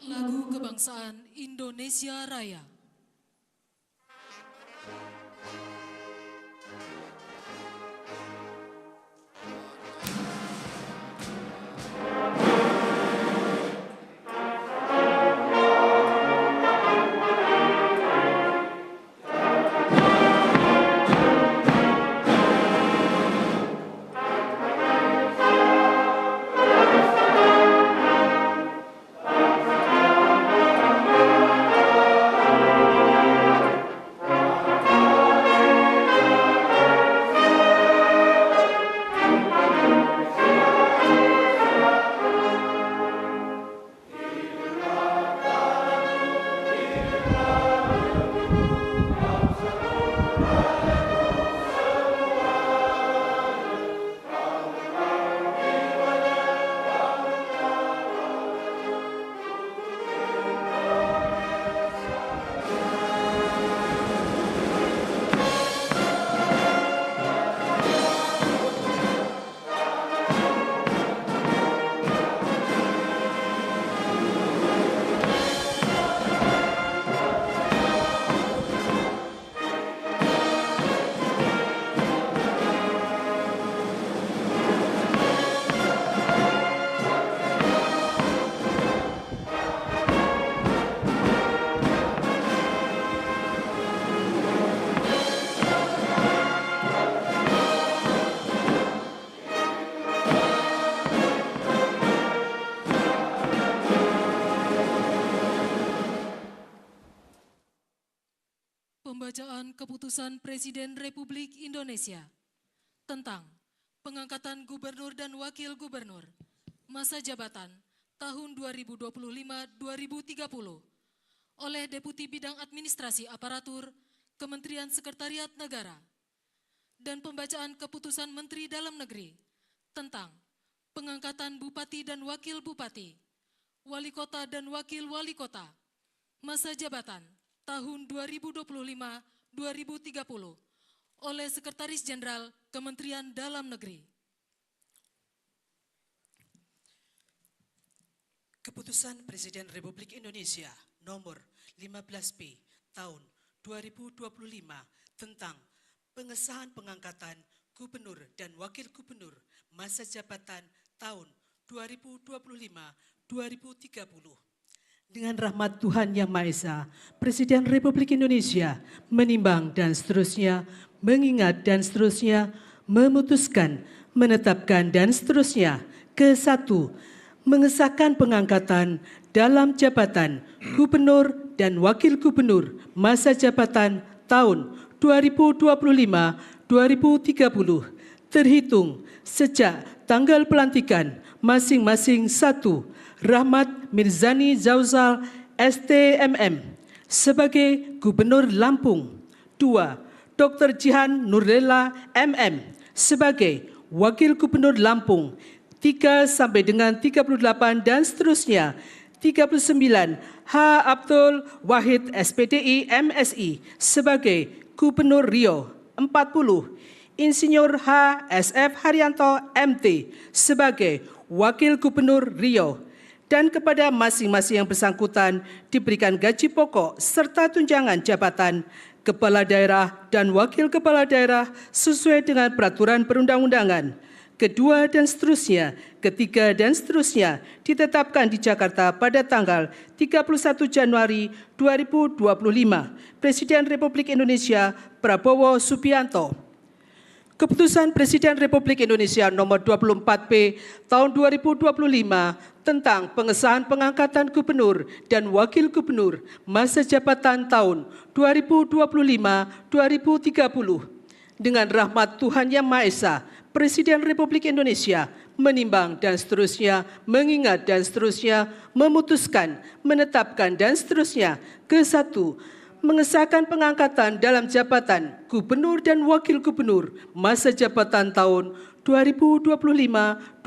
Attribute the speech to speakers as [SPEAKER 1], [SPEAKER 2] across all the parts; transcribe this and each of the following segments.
[SPEAKER 1] Lagu Kebangsaan Indonesia Raya. Pembacaan Keputusan Presiden Republik Indonesia tentang pengangkatan Gubernur dan Wakil Gubernur masa jabatan tahun 2025-2030 oleh Deputi Bidang Administrasi Aparatur Kementerian Sekretariat Negara, dan pembacaan Keputusan Menteri Dalam Negeri tentang pengangkatan Bupati dan Wakil Bupati, Wali Kota dan Wakil Wali Kota masa jabatan tahun 2025-2030 oleh Sekretaris Jenderal Kementerian Dalam Negeri.
[SPEAKER 2] Keputusan Presiden Republik Indonesia nomor 15P tahun 2025 tentang pengesahan pengangkatan Gubernur dan Wakil Gubernur masa jabatan tahun 2025-2030. Dengan rahmat Tuhan Yang Maha Esa, Presiden Republik Indonesia menimbang dan seterusnya, mengingat dan seterusnya, memutuskan, menetapkan dan seterusnya. Ke-1, mengesahkan pengangkatan dalam jabatan Gubernur dan Wakil Gubernur masa jabatan tahun 2025-2030 terhitung sejak tanggal pelantikan masing-masing. 1. Rahmat Mirzani Zauzal STMM sebagai Gubernur Lampung. 2. Dr. Jihan Nurlela MM sebagai Wakil Gubernur Lampung. 3 sampai dengan 38 dan seterusnya. 39. H. Abdul Wahid SPDI MSI sebagai Gubernur Riau. 40. Insinyur H. SF Haryanto MT sebagai Wakil Gubernur Riau, dan kepada masing-masing yang bersangkutan diberikan gaji pokok serta tunjangan jabatan kepala daerah dan wakil kepala daerah sesuai dengan peraturan perundang-undangan. Kedua dan seterusnya, ketiga dan seterusnya ditetapkan di Jakarta pada tanggal 31 Januari 2025. Presiden Republik Indonesia Prabowo Subianto. Keputusan Presiden Republik Indonesia nomor 24P tahun 2025 tentang pengesahan pengangkatan Gubernur dan Wakil Gubernur masa jabatan tahun 2025-2030. Dengan rahmat Tuhan Yang Maha Esa, Presiden Republik Indonesia menimbang dan seterusnya, mengingat dan seterusnya, memutuskan, menetapkan dan seterusnya. Ke-1, mengesahkan pengangkatan dalam jabatan Gubernur dan Wakil Gubernur masa jabatan tahun 2025-2030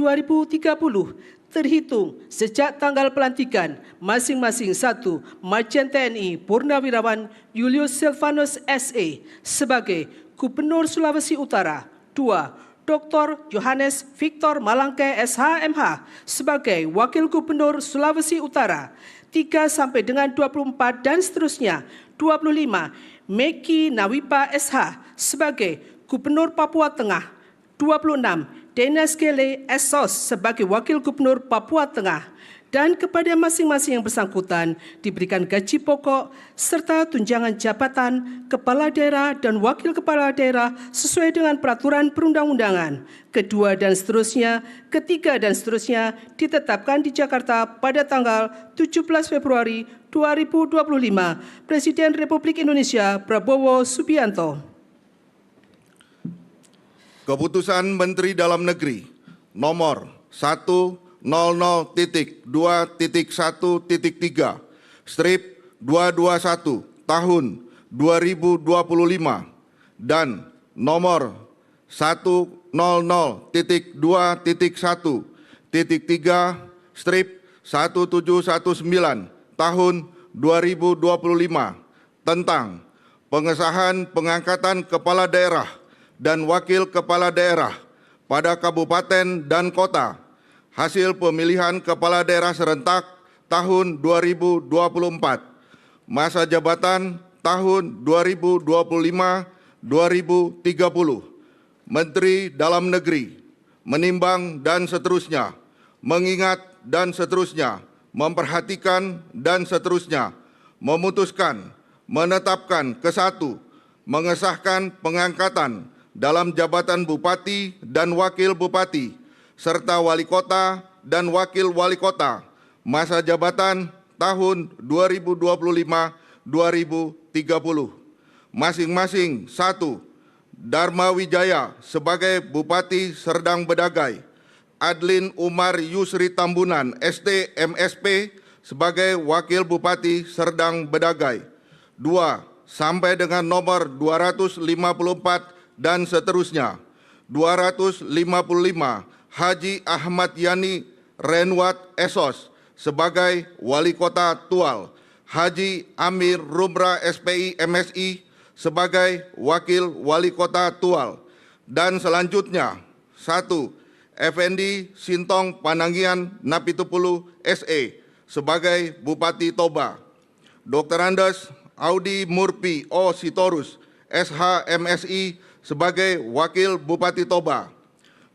[SPEAKER 2] terhitung sejak tanggal pelantikan masing-masing. 1. Majen TNI Purnawirawan Julius Silvanus SE sebagai Gubernur Sulawesi Utara. 2. Dr. Johannes Victor Malangke SHMH sebagai Wakil Gubernur Sulawesi Utara. 3 sampai dengan 24 dan seterusnya. 25, Meki Nawipa SH sebagai Gubernur Papua Tengah. 26, Denas Gele Esos sebagai Wakil Gubernur Papua Tengah. Dan kepada masing-masing yang bersangkutan diberikan gaji pokok serta tunjangan jabatan kepala daerah dan wakil kepala daerah sesuai dengan peraturan perundang-undangan. Kedua dan seterusnya, ketiga dan seterusnya ditetapkan di Jakarta pada tanggal 17 Februari 2025. Presiden Republik Indonesia Prabowo Subianto.
[SPEAKER 3] Keputusan Menteri Dalam Negeri nomor 100.1.3/2021 tahun 2025 dan nomor 100.1.3/1719 tahun 2025 tentang pengesahan pengangkatan kepala daerah dan wakil kepala daerah pada kabupaten dan kota hasil pemilihan kepala daerah serentak tahun 2024, masa jabatan tahun 2025-2030, Menteri Dalam Negeri, menimbang dan seterusnya, mengingat dan seterusnya, memperhatikan dan seterusnya, memutuskan, menetapkan ke-1, mengesahkan pengangkatan dalam jabatan Bupati dan Wakil Bupati, serta Wali Kota dan Wakil Wali Kota, masa jabatan tahun 2025-2030. Masing-masing 1. Dharma Wijaya sebagai Bupati Serdang Bedagai, Adlin Umar Yusri Tambunan, ST MSP sebagai Wakil Bupati Serdang Bedagai. 2. Sampai dengan nomor 254 dan seterusnya. 255 Haji Ahmad Yani Renwat Esos sebagai Wali Kota Tual, Haji Amir Rumra SPI MSI sebagai Wakil Wali Kota Tual, dan selanjutnya 1. Effendi Sintong Panangian Napitupulu SE sebagai Bupati Toba, Dr. Andes Audi Murpi O Sitorus SH MSI sebagai Wakil Bupati Toba.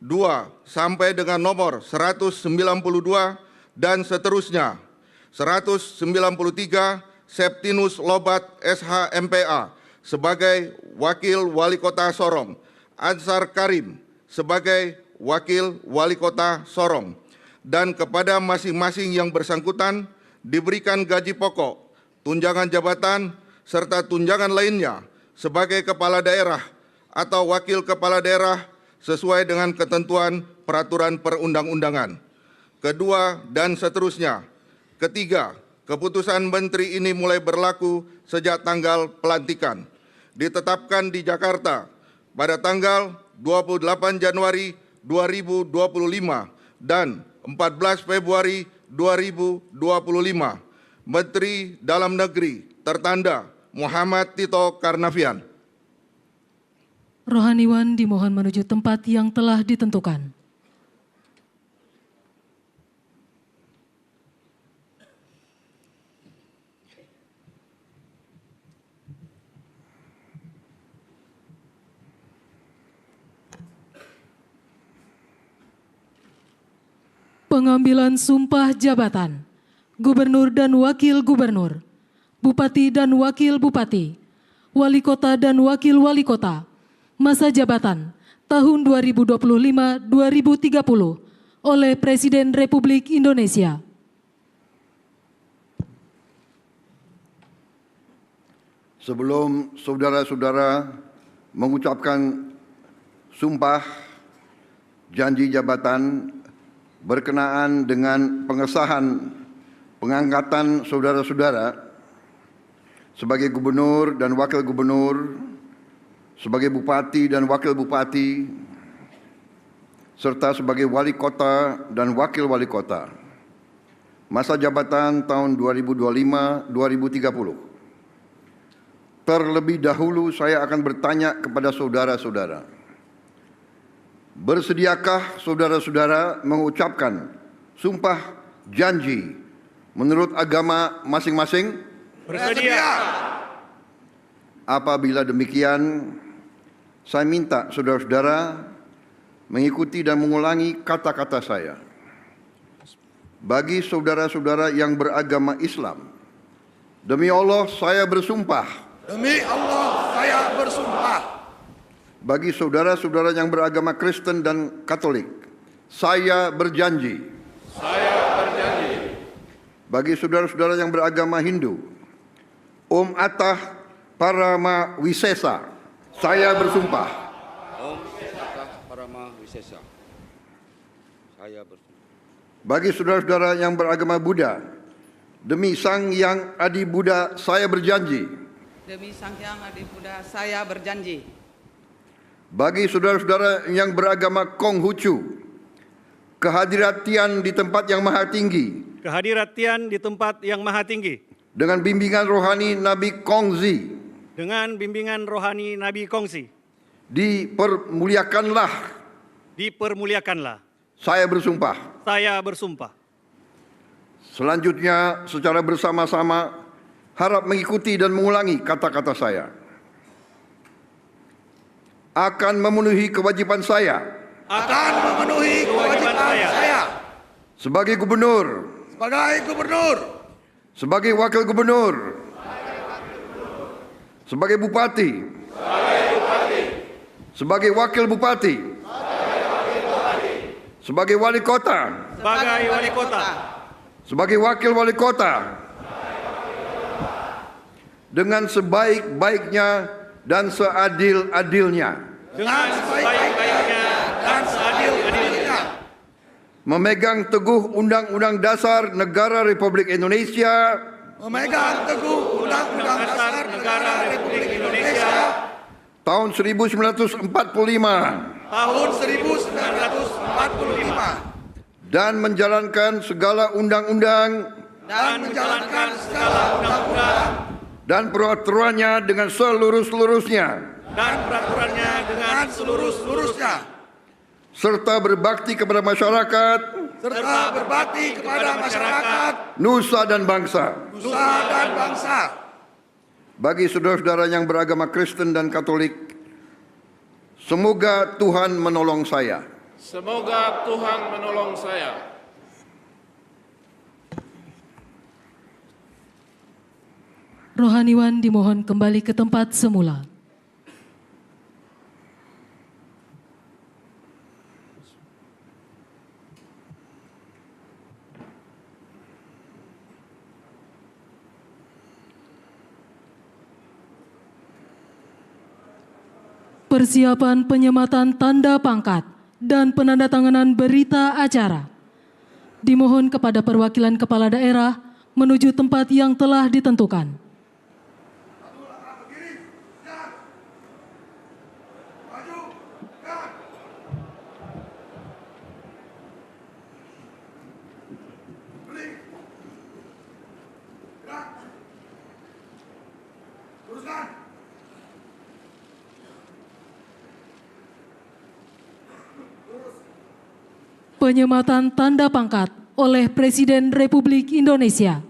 [SPEAKER 3] 2. Sampai dengan nomor 192 dan seterusnya. 193 Septinus Lobat SH MPA sebagai Wakil Wali Kota Sorong, Ansar Karim sebagai Wakil Wali Kota Sorong, dan kepada masing-masing yang bersangkutan diberikan gaji pokok, tunjangan jabatan, serta tunjangan lainnya sebagai kepala daerah atau wakil kepala daerah sesuai dengan ketentuan peraturan perundang-undangan. Kedua dan seterusnya. Ketiga, keputusan menteri ini mulai berlaku sejak tanggal pelantikan. Ditetapkan di Jakarta pada tanggal 28 Januari 2025 dan 14 Februari 2025. Menteri Dalam Negeri tertanda Muhammad Tito Karnavian.
[SPEAKER 1] Rohaniwan dimohon menuju tempat yang telah ditentukan. Pengambilan sumpah jabatan Gubernur dan Wakil Gubernur, Bupati dan Wakil Bupati, Wali Kota dan Wakil Wali Kota, masa jabatan tahun 2025-2030 oleh Presiden Republik Indonesia.
[SPEAKER 4] Sebelum saudara-saudara mengucapkan sumpah janji jabatan berkenaan dengan pengesahan pengangkatan saudara-saudara sebagai gubernur dan wakil gubernur, sebagai bupati dan wakil bupati, serta sebagai wali kota dan wakil wali kota, masa jabatan tahun 2025-2030. Terlebih dahulu saya akan bertanya kepada saudara-saudara, bersediakah saudara-saudara mengucapkan sumpah janji menurut agama masing-masing?
[SPEAKER 5] Bersedia.
[SPEAKER 4] Apabila demikian, saya minta saudara-saudara mengikuti dan mengulangi kata-kata saya. Bagi saudara-saudara yang beragama Islam, demi Allah saya bersumpah.
[SPEAKER 5] Demi Allah saya bersumpah.
[SPEAKER 4] Bagi saudara-saudara yang beragama Kristen dan Katolik, saya berjanji.
[SPEAKER 5] Saya berjanji.
[SPEAKER 4] Bagi saudara-saudara yang beragama Hindu, Om Atah Parama Wisesa, saya bersumpah.
[SPEAKER 6] Om Atah Parama Wisesa, saya bersumpah.
[SPEAKER 4] Bagi saudara-saudara yang beragama Buddha, demi Sang Hyang Adi Buddha, saya berjanji.
[SPEAKER 7] Demi Sang Hyang Adi Buddha, saya berjanji.
[SPEAKER 4] Bagi saudara-saudara yang beragama Konghucu, kehadirat Tian di tempat yang maha tinggi,
[SPEAKER 8] kehadirat Tian di tempat yang maha tinggi,
[SPEAKER 4] dengan bimbingan rohani Nabi Kongzi,
[SPEAKER 8] dengan bimbingan rohani Nabi Kongsi,
[SPEAKER 4] dipermuliakanlah. Saya bersumpah.
[SPEAKER 8] Saya bersumpah.
[SPEAKER 4] Selanjutnya, secara bersama-sama, harap mengikuti dan mengulangi kata-kata saya. Akan memenuhi kewajiban saya.
[SPEAKER 5] Akan memenuhi kewajiban saya.
[SPEAKER 4] Sebagai gubernur.
[SPEAKER 5] Sebagai gubernur.
[SPEAKER 4] Sebagai wakil gubernur. Sebagai bupati. Sebagai wakil bupati. Sebagai wali kota.
[SPEAKER 8] Sebagai wali kota.
[SPEAKER 4] Sebagai wakil wali kota. Dengan sebaik-baiknya dan seadil-adilnya.
[SPEAKER 8] Dengan sebaik-baiknya dan seadil-adilnya.
[SPEAKER 4] Memegang teguh Undang-Undang Dasar Negara Republik Indonesia.
[SPEAKER 5] Memegang teguh Undang-Undang Dasar Negara Republik Indonesia.
[SPEAKER 4] Tahun 1945.
[SPEAKER 5] Tahun 1945.
[SPEAKER 4] Dan menjalankan segala undang-undang.
[SPEAKER 5] Dan menjalankan segala undang-undang.
[SPEAKER 4] Dan peraturannya dengan seluruh-seluruhnya.
[SPEAKER 8] Dan peraturannya dengan seluruh-seluruhnya.
[SPEAKER 4] Serta berbakti kepada masyarakat.
[SPEAKER 5] Serta berbakti kepada masyarakat.
[SPEAKER 4] Nusa dan bangsa.
[SPEAKER 5] Nusa dan bangsa.
[SPEAKER 4] Bagi saudara-saudara yang beragama Kristen dan Katolik, semoga Tuhan menolong saya.
[SPEAKER 9] Semoga Tuhan menolong saya.
[SPEAKER 1] Rohaniwan dimohon kembali ke tempat semula. Persiapan penyematan tanda pangkat dan penandatanganan berita acara. Dimohon kepada perwakilan kepala daerah menuju tempat yang telah ditentukan. Penyematan tanda pangkat oleh Presiden Republik Indonesia.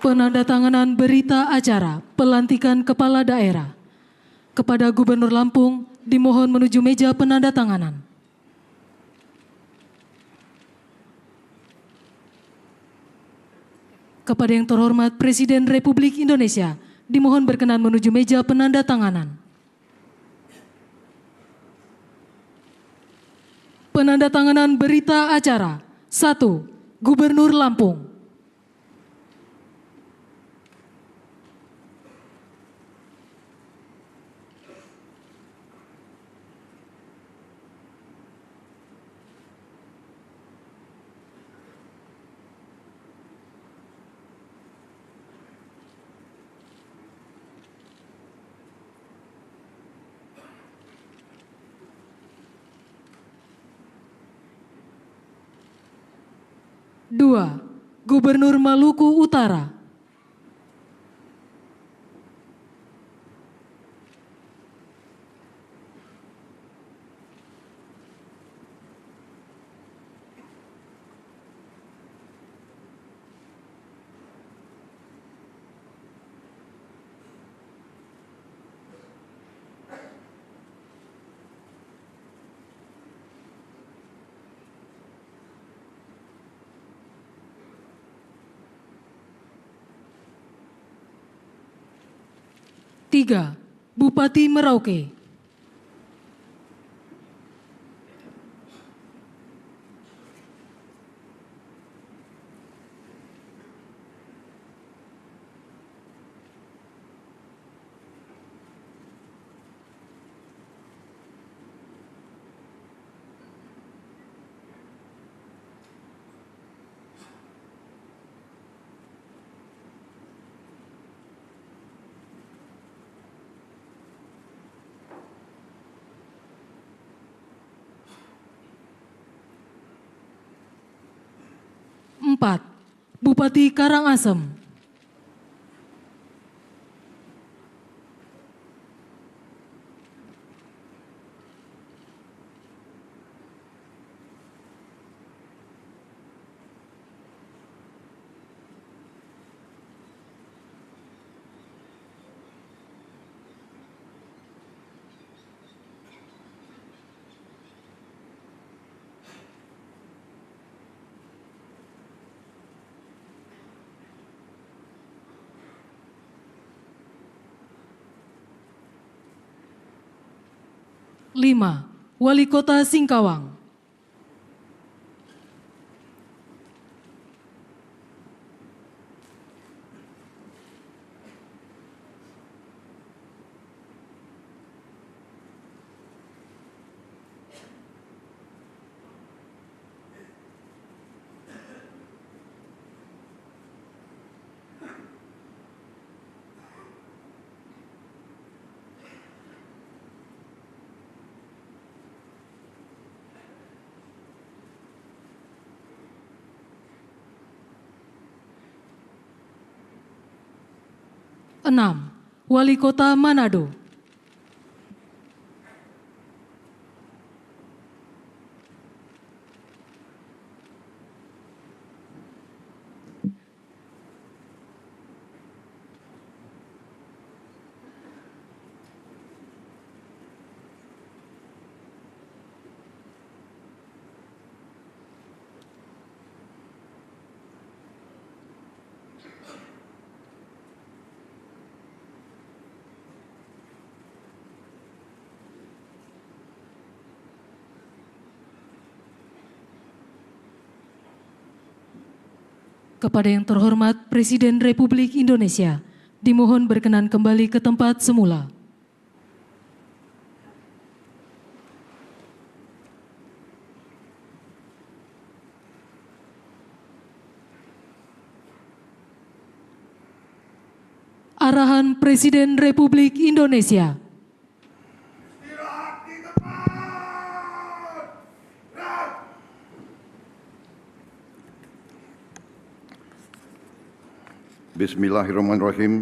[SPEAKER 1] Penandatanganan berita acara pelantikan kepala daerah. Kepada Gubernur Lampung, dimohon menuju meja penandatanganan. Kepada yang terhormat Presiden Republik Indonesia, dimohon berkenan menuju meja penandatanganan. Penandatanganan berita acara. 1. Gubernur Lampung. Dua, Gubernur Maluku Utara. Tiga, Bupati Merauke. Empat, Bupati Karangasem. Lima, Wali Kota Singkawang. Enam, Wali Kota Manado. Kepada yang terhormat Presiden Republik Indonesia, dimohon berkenan kembali ke tempat semula. Arahan Presiden Republik Indonesia.
[SPEAKER 4] Bismillahirrahmanirrahim.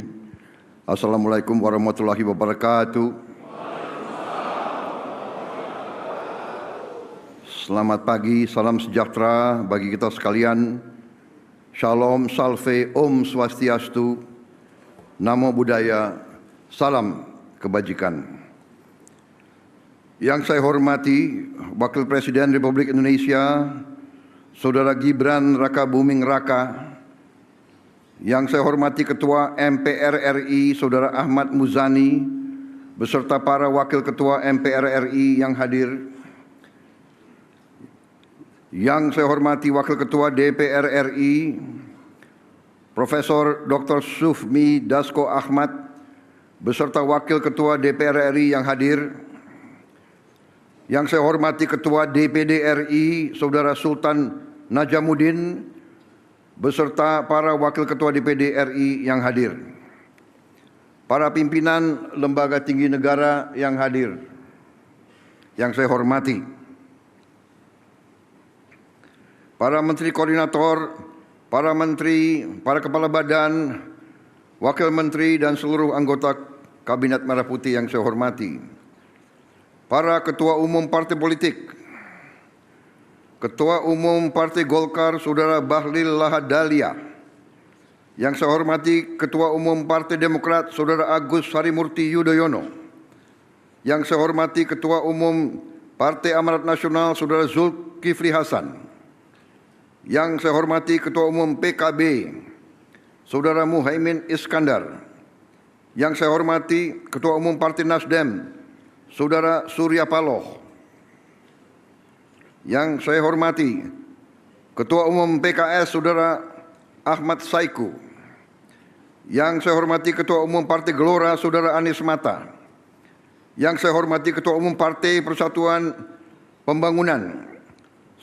[SPEAKER 4] Assalamualaikum warahmatullahi wabarakatuh. Selamat pagi, salam sejahtera bagi kita sekalian. Shalom, Salve, Om Swastiastu, Namo Buddhaya, Salam Kebajikan. Yang saya hormati Wakil Presiden Republik Indonesia, Saudara Gibran Rakabuming Raka. Yang saya hormati Ketua MPR RI, Saudara Ahmad Muzani, beserta para Wakil Ketua MPR RI yang hadir. Yang saya hormati Wakil Ketua DPR RI, Profesor Dr. Sufmi Dasko Ahmad, beserta Wakil Ketua DPR RI yang hadir. Yang saya hormati Ketua DPD RI, Saudara Sultan Najamuddin, beserta para Wakil Ketua DPD RI yang hadir. Para pimpinan lembaga tinggi negara yang hadir, yang saya hormati. Para menteri koordinator, para menteri, para kepala badan, wakil menteri dan seluruh anggota Kabinet Merah Putih yang saya hormati. Para ketua umum partai politik, Ketua Umum Partai Golkar Saudara Bahlil Lahadalia. Yang saya hormati Ketua Umum Partai Demokrat Saudara Agus Harimurti Yudhoyono. Yang saya hormati Ketua Umum Partai Amanat Nasional Saudara Zulkifli Hasan. Yang saya hormati Ketua Umum PKB Saudara Muhaimin Iskandar. Yang saya hormati Ketua Umum Partai Nasdem Saudara Surya Paloh. Yang saya hormati Ketua Umum PKS Saudara Ahmad Saiku. Yang saya hormati Ketua Umum Partai Gelora Saudara Anies Mata. Yang saya hormati Ketua Umum Partai Persatuan Pembangunan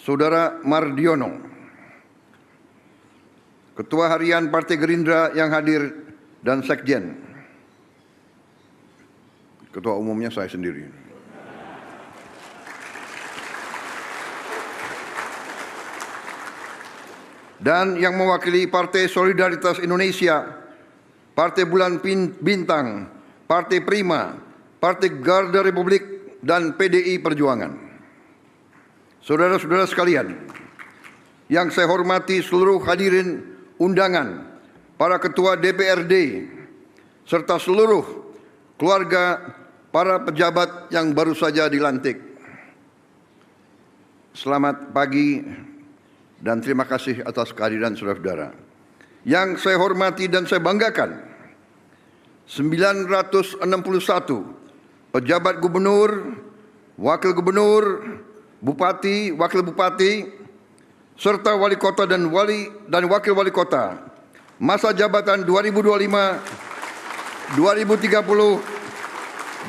[SPEAKER 4] Saudara Mardiono. Ketua Harian Partai Gerindra yang hadir dan Sekjen. Ketua umumnya saya sendiri. Dan yang mewakili Partai Solidaritas Indonesia, Partai Bulan Bintang, Partai Prima, Partai Garda Republik, dan PDI Perjuangan. Saudara-saudara sekalian, yang saya hormati seluruh hadirin undangan, para ketua DPRD, serta seluruh keluarga para pejabat yang baru saja dilantik. Selamat pagi dan terima kasih atas kehadiran saudara-saudara. Yang saya hormati dan saya banggakan, 961 pejabat gubernur, wakil gubernur, bupati, wakil bupati, serta wali kota dan wakil wali kota masa jabatan 2025-2030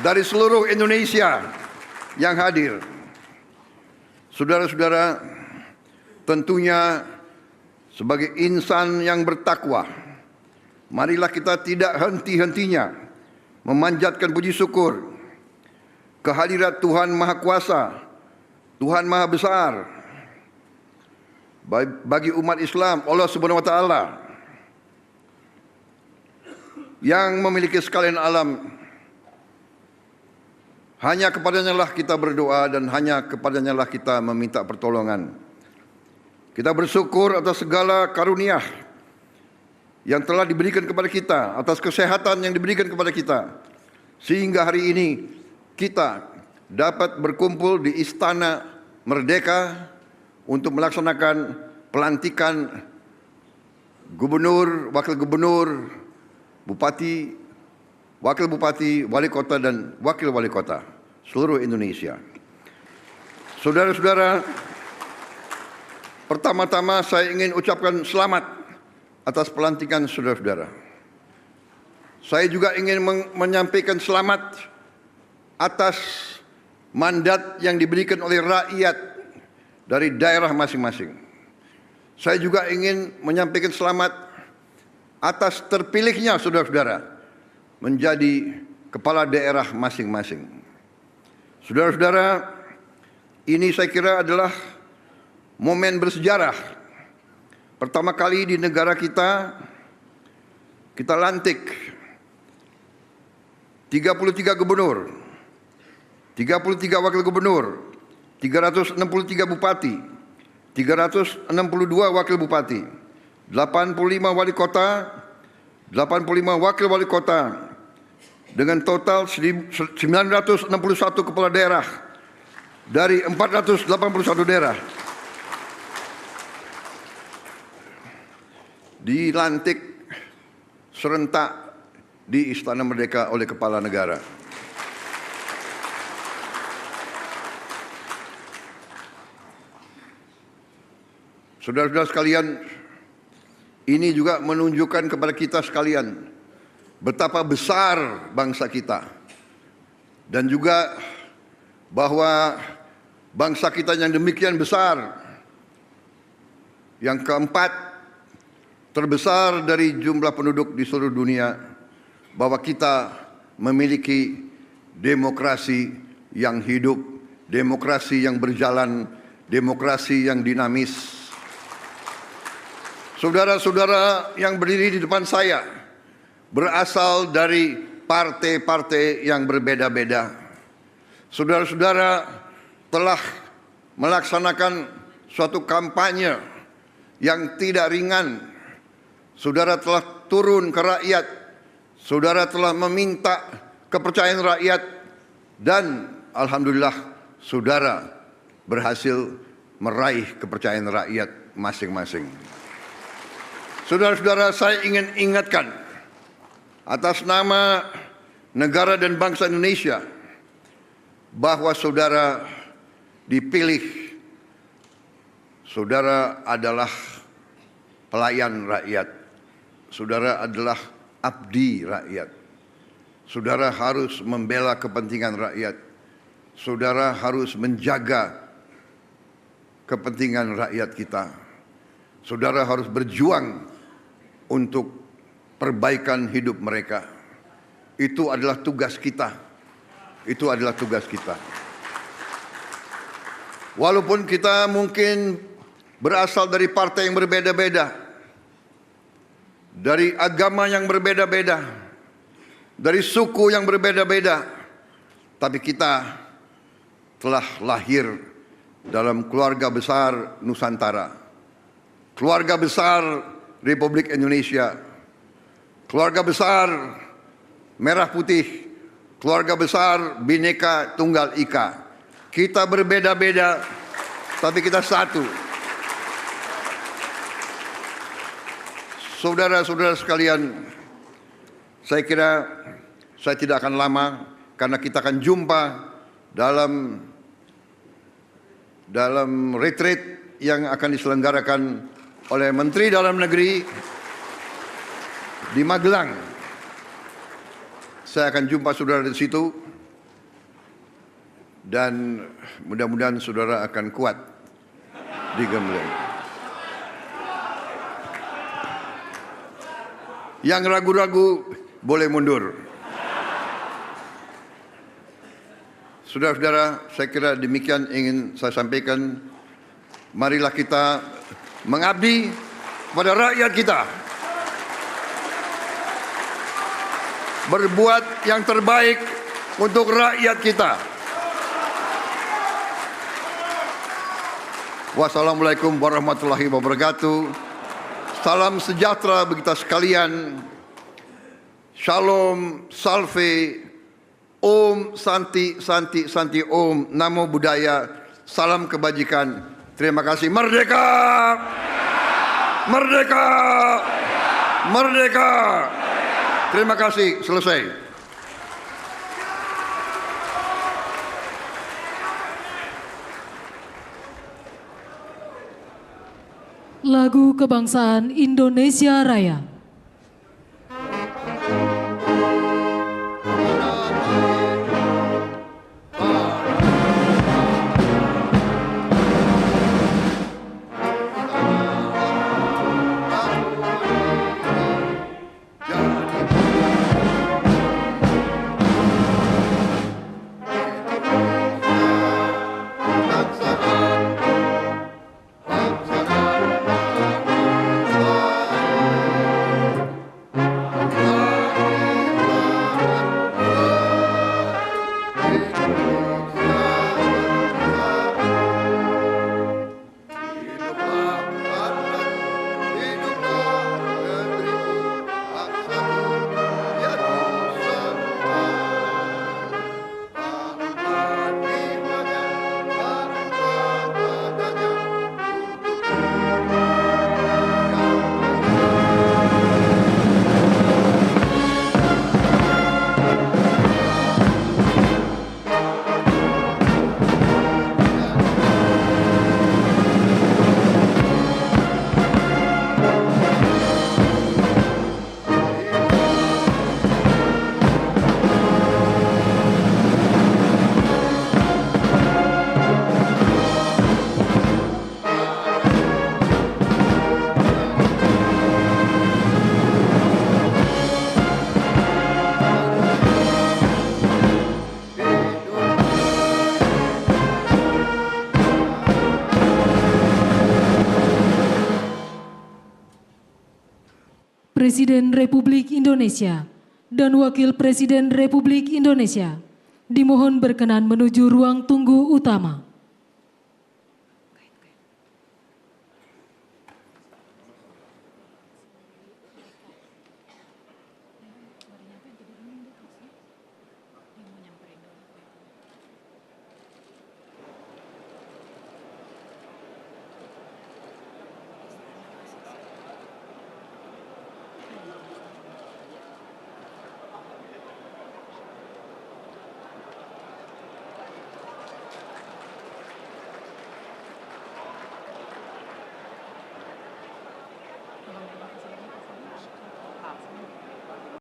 [SPEAKER 4] dari seluruh Indonesia yang hadir. Saudara-saudara, tentunya sebagai insan yang bertakwa, marilah kita tidak henti-hentinya memanjatkan puji syukur kehadirat Tuhan Maha Kuasa, Tuhan Maha Besar, bagi umat Islam, Allah Subhanahu wa Ta'ala, yang memiliki sekalian alam. Hanya kepadanya lah kita berdoa dan hanya kepadanya lah kita meminta pertolongan. Kita bersyukur atas segala karunia yang telah diberikan kepada kita, atas kesehatan yang diberikan kepada kita, sehingga hari ini kita dapat berkumpul di Istana Merdeka untuk melaksanakan pelantikan gubernur, wakil gubernur, bupati, wakil bupati, wali kota, dan wakil wali kota seluruh Indonesia. Saudara-saudara, pertama-tama saya ingin ucapkan selamat atas pelantikan saudara-saudara. Saya juga ingin menyampaikan selamat atas mandat yang diberikan oleh rakyat dari daerah masing-masing. Saya juga ingin menyampaikan selamat atas terpilihnya saudara-saudara menjadi kepala daerah masing-masing. Saudara-saudara, ini saya kira adalah momen bersejarah. Pertama kali di negara kita lantik 33 gubernur, 33 wakil gubernur, 363 bupati, 362 wakil bupati, 85 wali kota, 85 wakil wali kota, dengan total 961 kepala daerah dari 481 daerah. Dilantik serentak di Istana Merdeka oleh Kepala Negara. Saudara-saudara sekalian, ini juga menunjukkan kepada kita sekalian betapa besar bangsa kita, dan juga bahwa bangsa kita yang demikian besar, yang keempat terbesar dari jumlah penduduk di seluruh dunia, bahwa kita memiliki demokrasi yang hidup, demokrasi yang berjalan, demokrasi yang dinamis. Saudara-saudara yang berdiri di depan saya berasal dari partai-partai yang berbeda-beda. Saudara-saudara telah melaksanakan suatu kampanye yang tidak ringan. Saudara telah turun ke rakyat, saudara telah meminta kepercayaan rakyat, dan alhamdulillah saudara berhasil meraih kepercayaan rakyat masing-masing. Saudara-saudara, saya ingin ingatkan atas nama negara dan bangsa Indonesia bahwa saudara dipilih, saudara adalah pelayan rakyat. Saudara adalah abdi rakyat. Saudara harus membela kepentingan rakyat. Saudara harus menjaga kepentingan rakyat kita. Saudara harus berjuang untuk perbaikan hidup mereka. Itu adalah tugas kita. Itu adalah tugas kita. Walaupun kita mungkin berasal dari partai yang berbeda-beda, dari agama yang berbeda-beda, dari suku yang berbeda-beda, tapi kita telah lahir dalam keluarga besar Nusantara, keluarga besar Republik Indonesia, keluarga besar Merah Putih, keluarga besar Bhinneka Tunggal Ika. Kita berbeda-beda, tapi kita satu. Saudara-saudara sekalian, saya kira saya tidak akan lama karena kita akan jumpa dalam retreat yang akan diselenggarakan oleh Menteri Dalam Negeri di Magelang. Saya akan jumpa saudara di situ, dan mudah-mudahan saudara akan kuat di Gembleng. Yang ragu-ragu boleh mundur. Saudara-saudara, saya kira demikian ingin saya sampaikan. Marilah kita mengabdi kepada rakyat kita, berbuat yang terbaik untuk rakyat kita. Wassalamualaikum warahmatullahi wabarakatuh. Salam sejahtera bagi kita sekalian. Shalom, salve, Om, Santi, Santi, Santi, Om, Namo Buddhaya, salam kebajikan. Terima kasih. Merdeka! Merdeka! Merdeka! Terima kasih. Selesai.
[SPEAKER 1] Lagu Kebangsaan Indonesia Raya. Presiden Republik Indonesia dan Wakil Presiden Republik Indonesia dimohon berkenan menuju ruang tunggu utama.